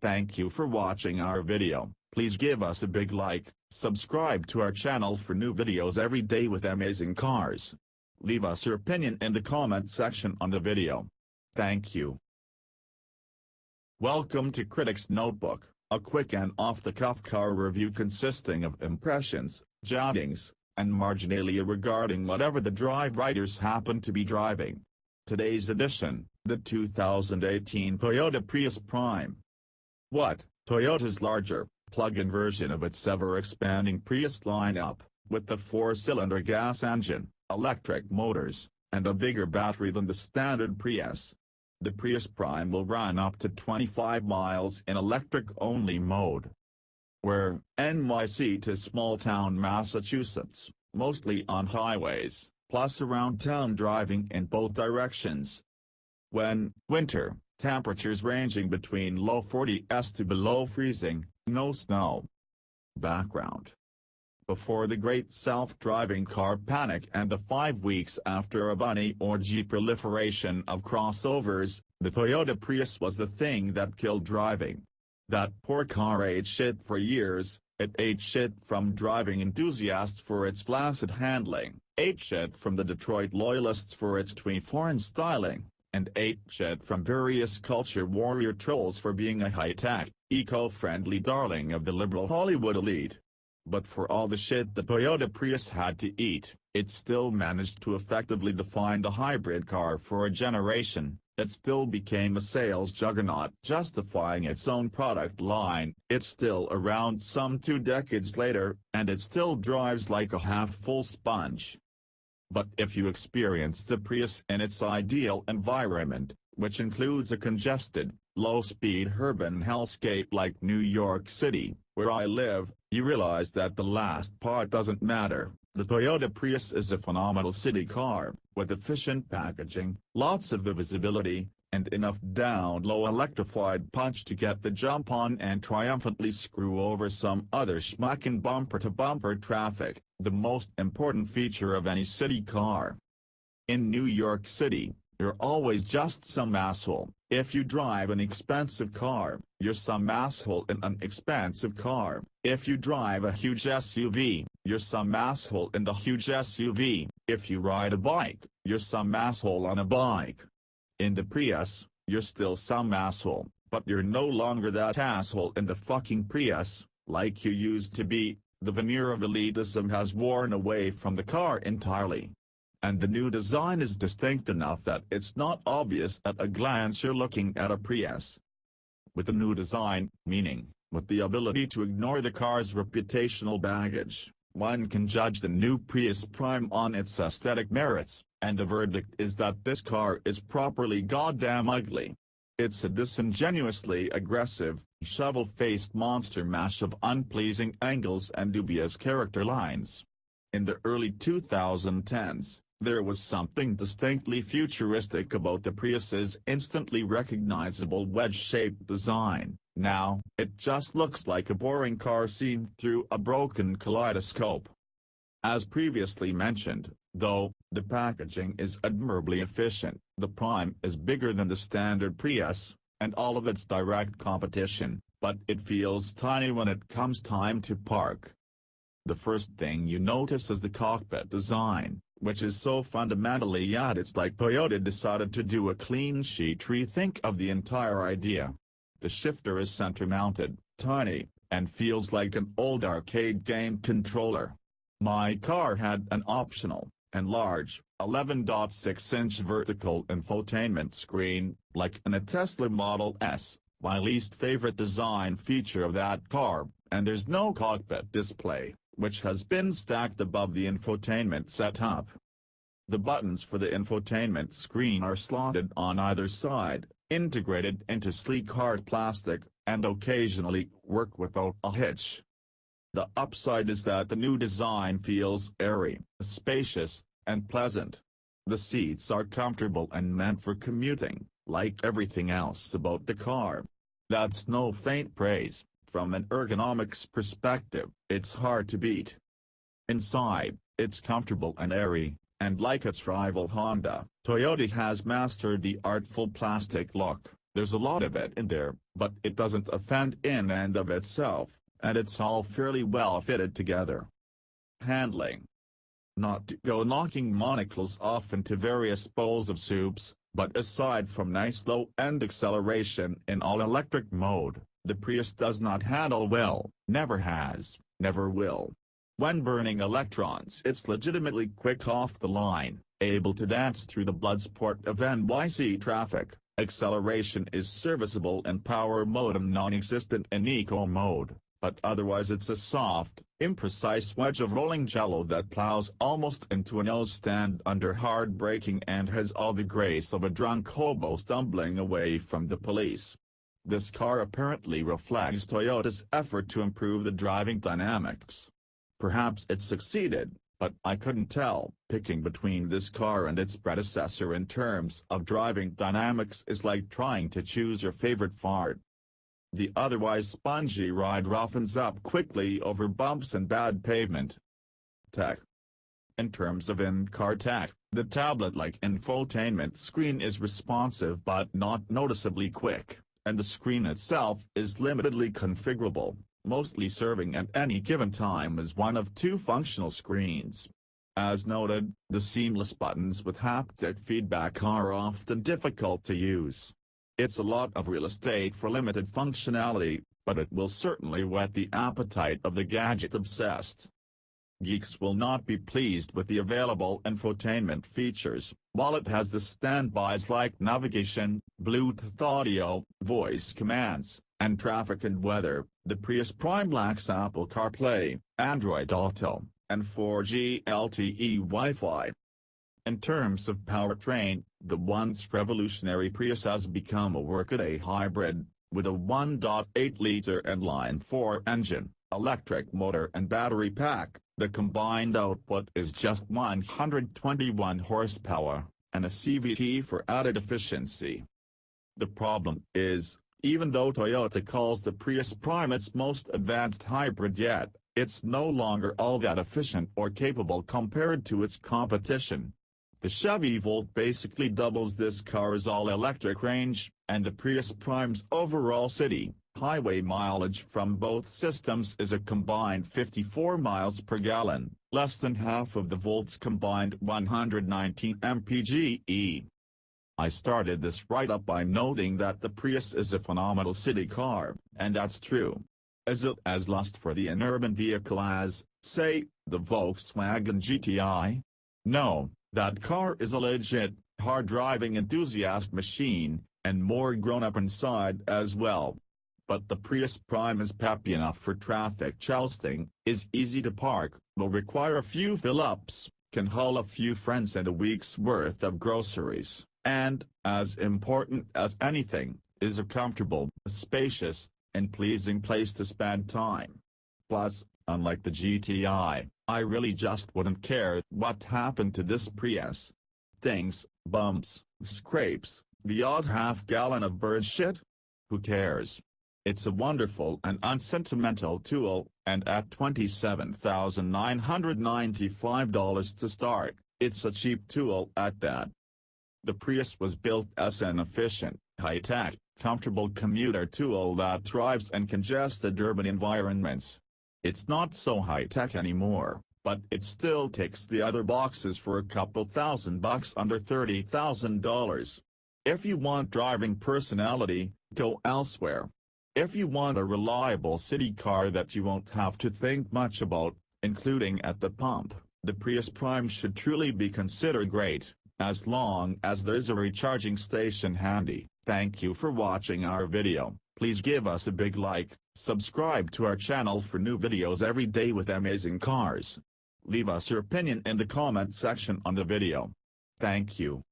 Thank you for watching our video. Please give us a big like, subscribe to our channel for new videos every day with amazing cars. Leave us your opinion in the comment section on the video. Thank you. Welcome to Critic's Notebook, a quick and off-the-cuff car review consisting of impressions, jottings, and marginalia regarding whatever the drive writers happen to be driving. Today's edition, the 2018 Toyota Prius Prime. What? Toyota's larger, plug-in version of its ever-expanding Prius lineup, with the 4-cylinder gas engine, electric motors, and a bigger battery than the standard Prius. The Prius Prime will run up to 25 miles in electric-only mode. Where NYC to small-town Massachusetts, mostly on highways, plus around town driving in both directions. When winter, temperatures ranging between low 40s to below freezing, no snow. Background. Before the great self-driving car panic and the 5 weeks after a bunny-orgy proliferation of crossovers, the Toyota Prius was the thing that killed driving. That poor car ate shit for years. It ate shit from driving enthusiasts for its flaccid handling, ate shit from the Detroit loyalists for its twee foreign styling, and ate shit from various culture warrior trolls for being a high-tech, eco-friendly darling of the liberal Hollywood elite. But for all the shit the Toyota Prius had to eat, it still managed to effectively define the hybrid car for a generation. It still became a sales juggernaut justifying its own product line. It's still around some 2 decades later, and it still drives like a half-full sponge. But if you experience the Prius in its ideal environment, which includes a congested, low-speed urban hellscape like New York City, where I live, you realize that the last part doesn't matter. The Toyota Prius is a phenomenal city car, with efficient packaging, lots of visibility, and enough down-low electrified punch to get the jump on and triumphantly screw over some other schmuck in bumper-to-bumper traffic, the most important feature of any city car. In New York City, you're always just some asshole. If you drive an expensive car, you're some asshole in an expensive car. If you drive a huge SUV, you're some asshole in the huge SUV. If you ride a bike, you're some asshole on a bike. In the Prius, you're still some asshole, but you're no longer that asshole in the fucking Prius, like you used to be. The veneer of elitism has worn away from the car entirely. And the new design is distinct enough that it's not obvious at a glance you're looking at a Prius. With the new design, meaning, with the ability to ignore the car's reputational baggage, one can judge the new Prius Prime on its aesthetic merits, and the verdict is that this car is properly goddamn ugly. It's a disingenuously aggressive, shovel-faced monster mash of unpleasing angles and dubious character lines. In the early 2010s, there was something distinctly futuristic about the Prius's instantly recognizable wedge-shaped design. Now, it just looks like a boring car seen through a broken kaleidoscope. As previously mentioned, though, the packaging is admirably efficient. The Prime is bigger than the standard Prius, and all of its direct competition, but it feels tiny when it comes time to park. The first thing you notice is the cockpit design, which is so fundamentally yet it's like Toyota decided to do a clean sheet rethink of the entire idea. The shifter is center-mounted, tiny, and feels like an old arcade game controller. My car had an optional, and large, 11.6-inch vertical infotainment screen, like in a Tesla Model S, my least favorite design feature of that car, and there's no cockpit display, which has been stacked above the infotainment setup. The buttons for the infotainment screen are slotted on either side, integrated into sleek hard plastic, and occasionally work without a hitch. The upside is that the new design feels airy, spacious, and pleasant. The seats are comfortable and meant for commuting, like everything else about the car. That's no faint praise. From an ergonomics perspective, it's hard to beat. Inside, it's comfortable and airy, and like its rival Honda, Toyota has mastered the artful plastic look, There's a lot of it in there, but it doesn't offend in and of itself, and it's all fairly well fitted together. Handling. Not to go knocking monocles off into various bowls of soups, but aside from nice low-end acceleration in all-electric mode, the Prius does not handle well, never has, never will. When burning electrons, it's legitimately quick off the line, able to dance through the bloodsport of NYC traffic. Acceleration is serviceable in power mode and non-existent in eco mode, but otherwise it's a soft, imprecise wedge of rolling jello that plows almost into an L-stand under hard braking and has all the grace of a drunk hobo stumbling away from the police. This car apparently reflects Toyota's effort to improve the driving dynamics. Perhaps it succeeded, but I couldn't tell. Picking between this car and its predecessor in terms of driving dynamics is like trying to choose your favorite fart. The otherwise spongy ride roughens up quickly over bumps and bad pavement. Tech. In terms of in-car tech, the tablet-like infotainment screen is responsive but not noticeably quick, and the screen itself is limitedly configurable, mostly serving at any given time as one of two functional screens. As noted, the seamless buttons with haptic feedback are often difficult to use. It's a lot of real estate for limited functionality, but it will certainly whet the appetite of the gadget-obsessed. Geeks will not be pleased with the available infotainment features. While it has the standbys like navigation, Bluetooth audio, voice commands, and traffic and weather, the Prius Prime lacks Apple CarPlay, Android Auto, and 4G LTE Wi-Fi. In terms of powertrain, the once revolutionary Prius has become a workaday hybrid, with a 1.8-liter inline-4 engine, electric motor and battery pack. The combined output is just 121 horsepower, and a CVT for added efficiency. The problem is, even though Toyota calls the Prius Prime its most advanced hybrid yet, it's no longer all that efficient or capable compared to its competition. The Chevy Volt basically doubles this car's all-electric range, and the Prius Prime's overall city, highway mileage from both systems is a combined 54 miles per gallon, less than half of the Volt's combined 119 mpge. I started this write-up by noting that the Prius is a phenomenal city car, and that's true. Is it as lust for the urban vehicle as, say, the Volkswagen GTI? No, that car is a legit, hard-driving enthusiast machine, and more grown-up inside as well. But the Prius Prime is peppy enough for traffic jousting, is easy to park, will require a few fill-ups, can haul a few friends and a week's worth of groceries, and, as important as anything, is a comfortable, spacious, and pleasing place to spend time. Plus, unlike the GTI, I really just wouldn't care what happened to this Prius. Things, bumps, scrapes, the odd half-gallon of bird shit? Who cares? It's a wonderful and unsentimental tool, and at $27,995 to start, it's a cheap tool at that. The Prius was built as an efficient, high-tech, comfortable commuter tool that thrives in congested urban environments. It's not so high-tech anymore, but it still ticks the other boxes for a couple $1,000 under $30,000. If you want driving personality, go elsewhere. If you want a reliable city car that you won't have to think much about, including at the pump, the Prius Prime should truly be considered great, as long as there's a recharging station handy. Thank you for watching our video. Please give us a big like, subscribe to our channel for new videos every day with amazing cars. Leave us your opinion in the comment section on the video. Thank you.